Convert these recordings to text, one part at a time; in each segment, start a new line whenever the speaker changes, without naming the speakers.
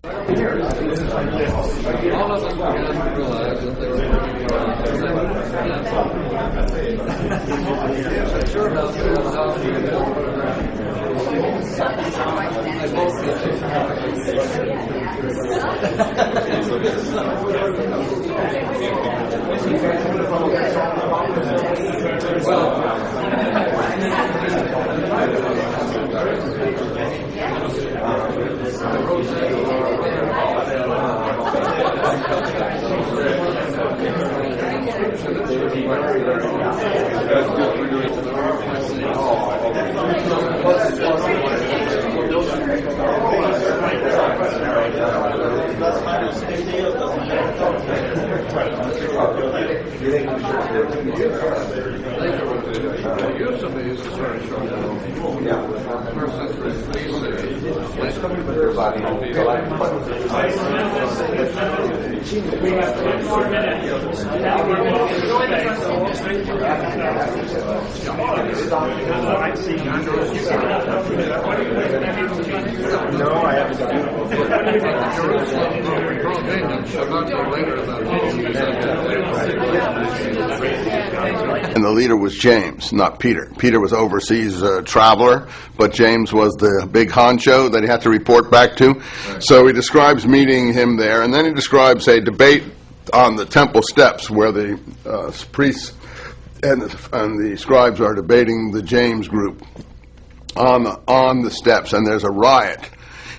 All of us began to realize that they were sure enough, they had a house we had built. They both did. Use of these is very short. First century
We have 4 minutes.
No, I haven't done
And the leader was James, not Peter. Peter was overseas traveler, but James was the big honcho that he had to report back to. So he describes meeting him there, and then he describes a debate on the temple steps where the priests and the scribes are debating the James group on the steps, and there's a riot.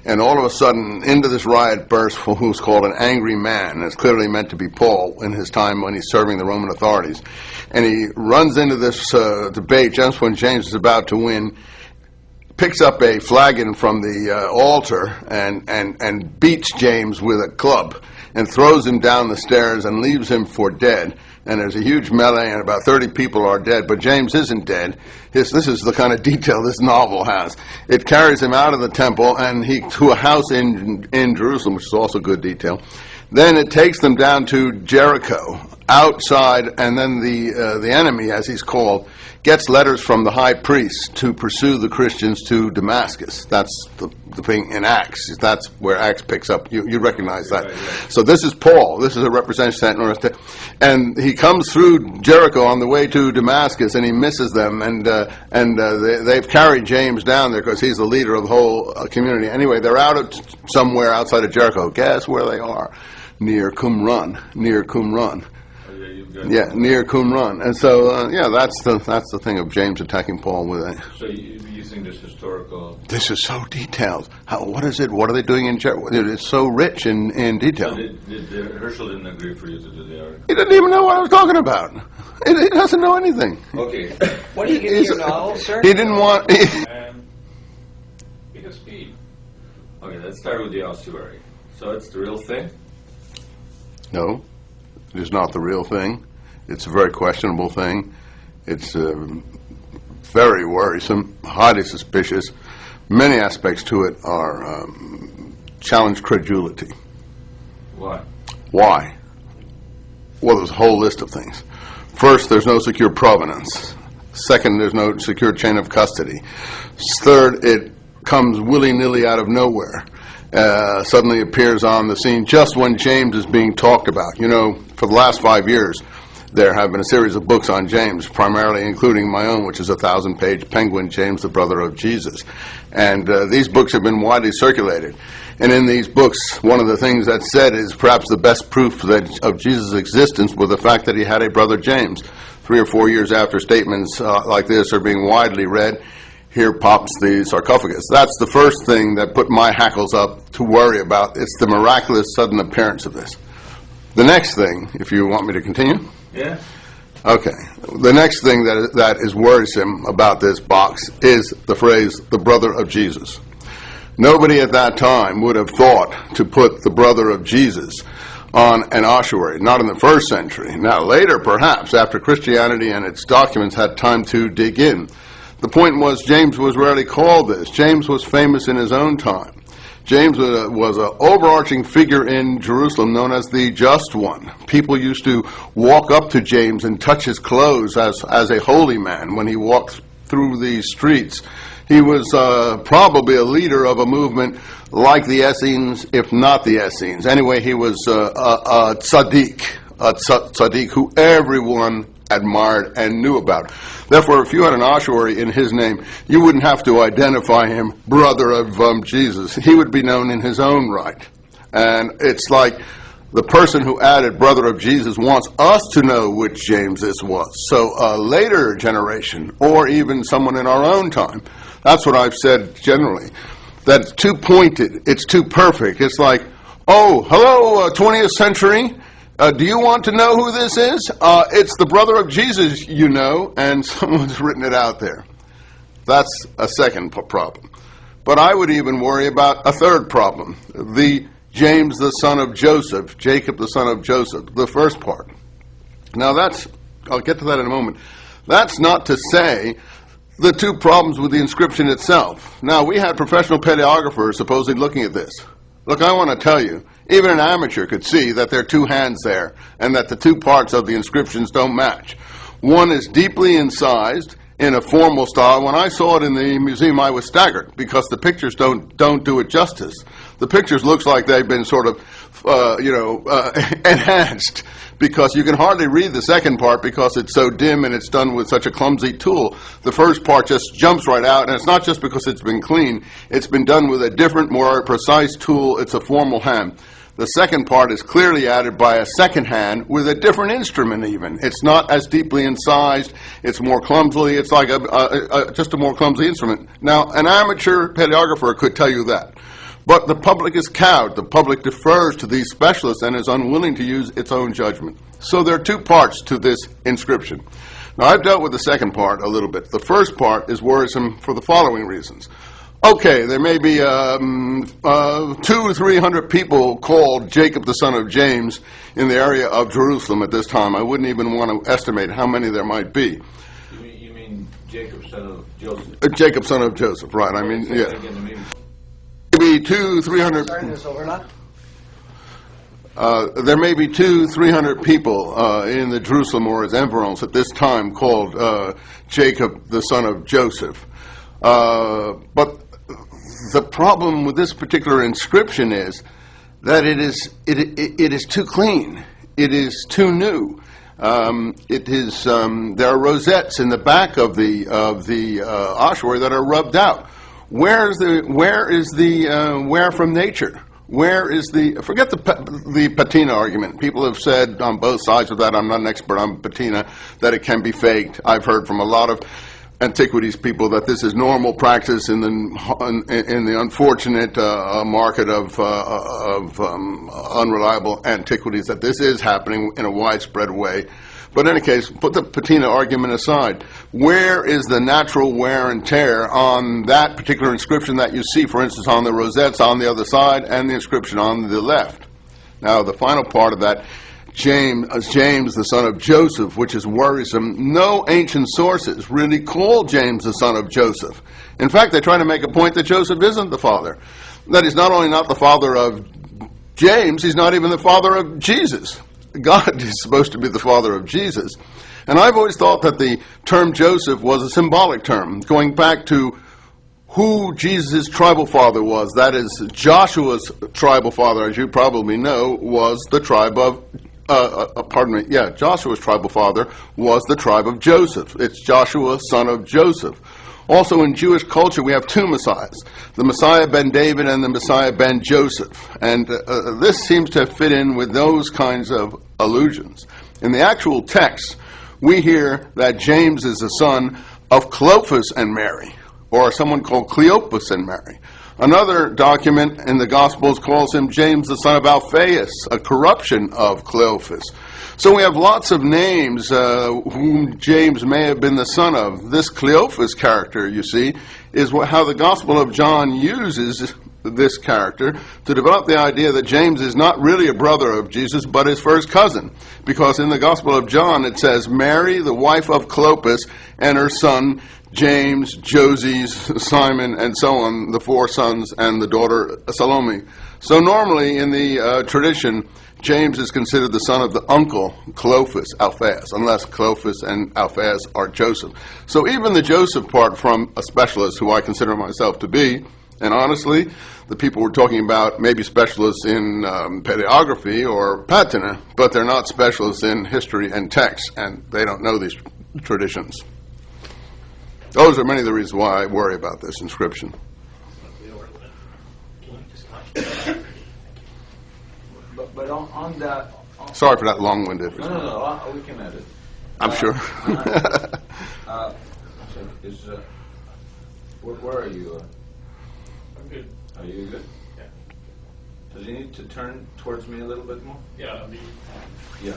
And all of a sudden, into this riot bursts who's called an angry man, and it's clearly meant to be Paul in his time when he's serving the Roman authorities. And he runs into this debate just when James is about to win, picks up a flagon from the altar and beats James with a club and throws him down the stairs and leaves him for dead. And there's a huge melee, and about 30 people are dead, but James isn't dead. This is the kind of detail this novel has. It carries him out of the temple and to a house in Jerusalem, which is also good detail. Then it takes them down to Jericho, outside, and then the enemy, as he's called, gets letters from the high priest to pursue the Christians to Damascus. That's the thing in Acts. That's where Acts picks up. You recognize that. Right, right. So this is Paul. This is a representation. And he comes through Jericho on the way to Damascus, and he misses them. And they've carried James down there because he's the leader of the whole community. Anyway, they're out somewhere outside of Jericho. Guess where they are? Near Qumran. Yeah, near Qumran. And so, that's the thing of James attacking Paul with it.
So you're using this historical...
This is so detailed. What is it? What are they doing in Jericho? It's so rich in detail.
So Herschel didn't agree for you to do the article?
He didn't even know what I was talking about. He doesn't know anything.
Okay.
What do you give your novel, sir?
He didn't want...
Speed of speed. Okay, let's start with the ossuary. So it's the real thing?
No, it is not the real thing. It's a very questionable thing. It's very worrisome, highly suspicious. Many aspects to it are challenge credulity.
Why?
Why? Well, there's a whole list of things. First, there's no secure provenance. Second, there's no secure chain of custody. Third, it comes willy-nilly out of nowhere. Suddenly appears on the scene just when James is being talked about. You know, for the last 5 years, there have been a series of books on James, primarily including my own, which is a 1,000-page Penguin, James, the brother of Jesus. And these books have been widely circulated. And in these books, one of the things that's said is perhaps the best proof of Jesus' existence was the fact that he had a brother James. 3 or 4 years after statements like this are being widely read, here pops the sarcophagus. That's the first thing that put my hackles up to worry about. It's the miraculous sudden appearance of this. The next thing, if you want me to continue?
Yeah.
Okay. The next thing that is worrisome about this box is the phrase, the brother of Jesus. Nobody at that time would have thought to put the brother of Jesus on an ossuary, not in the first century. Now, later, perhaps, after Christianity and its documents had time to dig in. The point was, James was rarely called this. James was famous in his own time. James was an overarching figure in Jerusalem known as the Just One. People used to walk up to James and touch his clothes as a holy man when he walked through the streets. He was probably a leader of a movement like the Essenes, if not the Essenes. Anyway, he was a tzaddik who everyone admired and knew about. Therefore, if you had an ossuary in his name, you wouldn't have to identify him brother of Jesus. He would be known in his own right. And it's like the person who added brother of Jesus wants us to know which James this was. So a later generation, or even someone in our own time, that's what I've said generally, that it's too pointed, it's too perfect. It's like, oh, hello, 20th century, do you want to know who this is? It's the brother of Jesus, you know, and someone's written it out there. That's a second problem. But I would even worry about a third problem, the James the son of Joseph, Jacob the son of Joseph, the first part. Now I'll get to that in a moment. That's not to say the two problems with the inscription itself. Now, we had professional paleographers supposedly looking at this. Look, I want to tell you, even an amateur could see that there are two hands there and that the two parts of the inscriptions don't match. One is deeply incised in a formal style. When I saw it in the museum, I was staggered because the pictures don't do it justice. The pictures looks like they've been sort of, enhanced, because you can hardly read the second part because it's so dim and it's done with such a clumsy tool. The first part just jumps right out, and it's not just because it's been clean. It's been done with a different, more precise tool. It's a formal hand. The second part is clearly added by a second hand with a different instrument even. It's not as deeply incised. It's more clumsily. It's like just a more clumsy instrument. Now, an amateur paleographer could tell you that. But the public is cowed. The public defers to these specialists and is unwilling to use its own judgment. So there are two parts to this inscription. Now, I've dealt with the second part a little bit. The first part is worrisome for the following reasons. Okay, there may be 200 to 300 people called Jacob the son of James in the area of Jerusalem at this time. I wouldn't even want to estimate how many there might be.
You mean Jacob son of Joseph?
Jacob son of Joseph, right. I mean, yeah. Maybe 200-300.
Turn this over now.
There may be 200-300 people in the Jerusalem or its environs at this time called Jacob the son of Joseph. But the problem with this particular inscription is that it is too clean. It is too new. There are rosettes in the back of the ossuary that are rubbed out. Where is the where from nature? Where is forget the patina argument. People have said on both sides of that, I'm not an expert on patina, that it can be faked. I've heard from a lot of antiquities people that this is normal practice in the unfortunate market of unreliable antiquities, that this is happening in a widespread way. But in any case, put the patina argument aside. Where is the natural wear and tear on that particular inscription that you see, for instance, on the rosettes on the other side and the inscription on the left? Now, the final part of that, James, the son of Joseph, which is worrisome. No ancient sources really call James the son of Joseph. In fact, they try to make a point that Joseph isn't the father. That he's not only not the father of James, he's not even the father of Jesus. God is supposed to be the father of Jesus. And I've always thought that the term Joseph was a symbolic term, going back to who Jesus' tribal father was. That is, Joshua's tribal father, as you probably know, was the tribe of Joshua's tribal father was the tribe of Joseph. It's Joshua, son of Joseph. Also, in Jewish culture, we have two Messiahs, the Messiah ben David and the Messiah ben Joseph. And this seems to fit in with those kinds of allusions. In the actual text, we hear that James is the son of Clopas and Mary, or someone called Cleopas and Mary. Another document in the Gospels calls him James the son of Alphaeus, a corruption of Cleophas. So we have lots of names whom James may have been the son of. This Cleophas character, you see, is how the Gospel of John uses this character to develop the idea that James is not really a brother of Jesus, but his first cousin. Because in the Gospel of John it says, Mary, the wife of Clopas, and her son James, Joses, Simon, and so on, the four sons, and the daughter Salome. So normally in the tradition, James is considered the son of the uncle Clopas, Alphaeus, unless Clopas and Alphaeus are Joseph. So even the Joseph part from a specialist, who I consider myself to be, and honestly, the people we're talking about may be specialists in paleography or patina, but they're not specialists in history and text, and they don't know these traditions. Those are many of the reasons why I worry about this inscription.
But on that...
Sorry for that long-winded
No,
response.
we can edit.
I'm sure.
Where are you?
I'm good.
Are you good?
Yeah.
Does he need to turn towards me a little bit more?
Yeah, I mean,
Yeah.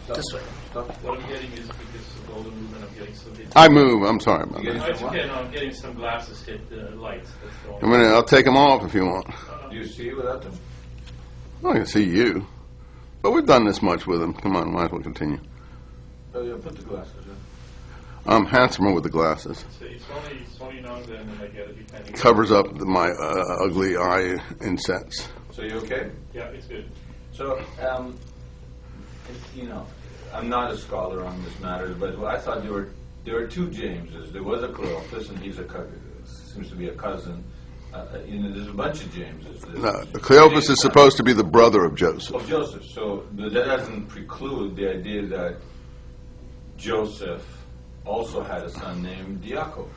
Stop.
This way.
Stop.
what I'm getting is because of all the movement, I'm getting some...
I move. I'm sorry about
You
that.
No, it's okay. No, I'm getting some glasses hit the lights. That's all.
I'll take them off if you want.
Do you see without them?
I can see you. But we've done this much with them. Come on, might as well continue.
Oh, yeah, put the glasses in.
I'm handsomer with the glasses.
So it's only now and then when I get it, depending.
Covers up my ugly eye insets.
So you okay?
Yeah, it's good.
So, I'm not a scholar on this matter, but I thought there were two Jameses. There was a Cleophas, and he's seems to be a cousin. There's a bunch of Jameses.
Cleopas is supposed to be the brother of Joseph.
Of Joseph. So that doesn't preclude the idea that Joseph also had a son named Diaco.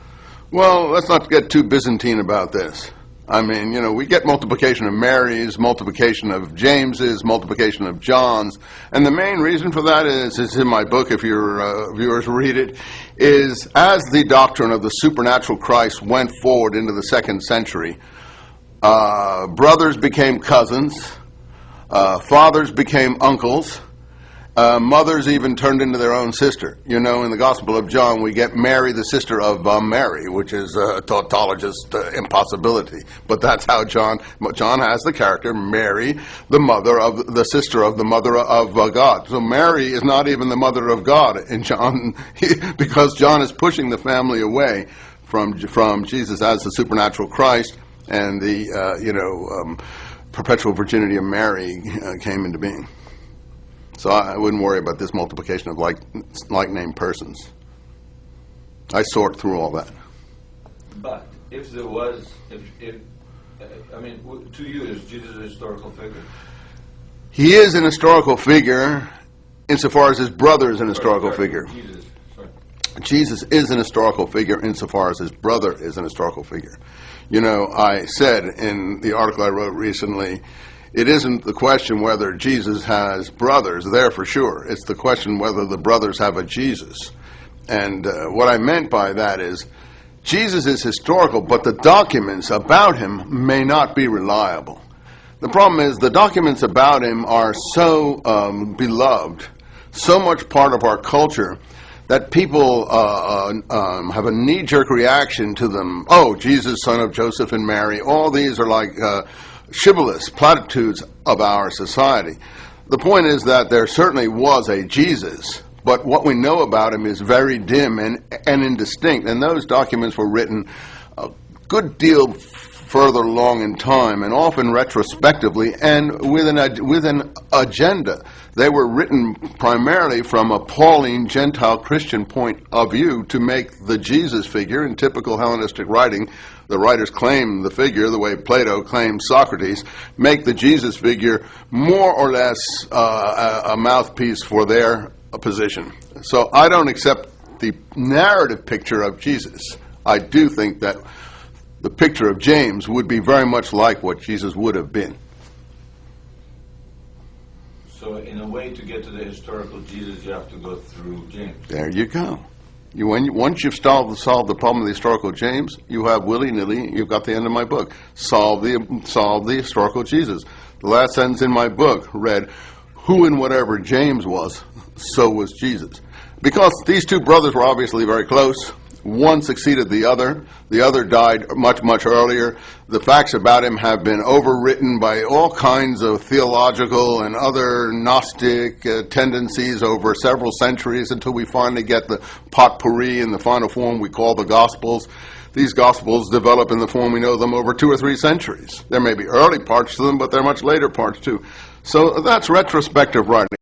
Well, let's not get too Byzantine about this. I mean, we get multiplication of Marys, multiplication of Jameses, multiplication of Johns, and the main reason for that is in my book, if your viewers read it, is as the doctrine of the supernatural Christ went forward into the 2nd century, brothers became cousins, fathers became uncles, mothers even turned into their own sister. In the Gospel of John, we get Mary, the sister of Mary, which is a tautologist impossibility. But that's how John has the character, Mary, the sister of the mother of God. So Mary is not even the mother of God in John, because John is pushing the family away from Jesus as the supernatural Christ, and the perpetual virginity of Mary came into being. So I wouldn't worry about this multiplication of like-named persons. I sort through all that.
But if there was, to you, is Jesus a historical figure?
He is an historical figure insofar as his brother is an historical figure. Jesus is an historical figure insofar as his brother is an historical figure. I said in the article I wrote recently, it isn't the question whether Jesus has brothers, there for sure. It's the question whether the brothers have a Jesus. And what I meant by that is, Jesus is historical, but the documents about him may not be reliable. The problem is, the documents about him are so beloved, so much part of our culture, that people have a knee-jerk reaction to them. Oh, Jesus, son of Joseph and Mary. All these are like shibboleths, platitudes of our society. The point is that there certainly was a Jesus, but what we know about him is very dim and indistinct, and those documents were written a good deal further along in time, and often retrospectively, and with an agenda. They were written primarily from a Pauline Gentile Christian point of view to make the Jesus figure, in typical Hellenistic writing, the writers claim the figure, the way Plato claimed Socrates, make the Jesus figure more or less a mouthpiece for their position. So I don't accept the narrative picture of Jesus. I do think that the picture of James would be very much like what Jesus would have been.
So in a way, to get to the historical Jesus, you have to go through James.
There you go. Once you've solved the problem of the historical James, you have willy-nilly, you've got the end of my book. Solve the historical Jesus. The last sentence in my book read, who and whatever James was, so was Jesus. Because these two brothers were obviously very close. One succeeded the other. The other died much, much earlier. The facts about him have been overwritten by all kinds of theological and other Gnostic tendencies over several centuries until we finally get the potpourri in the final form we call the Gospels. These Gospels develop in the form we know them over 2 or 3 centuries. There may be early parts to them, but there are much later parts too. So that's retrospective writing.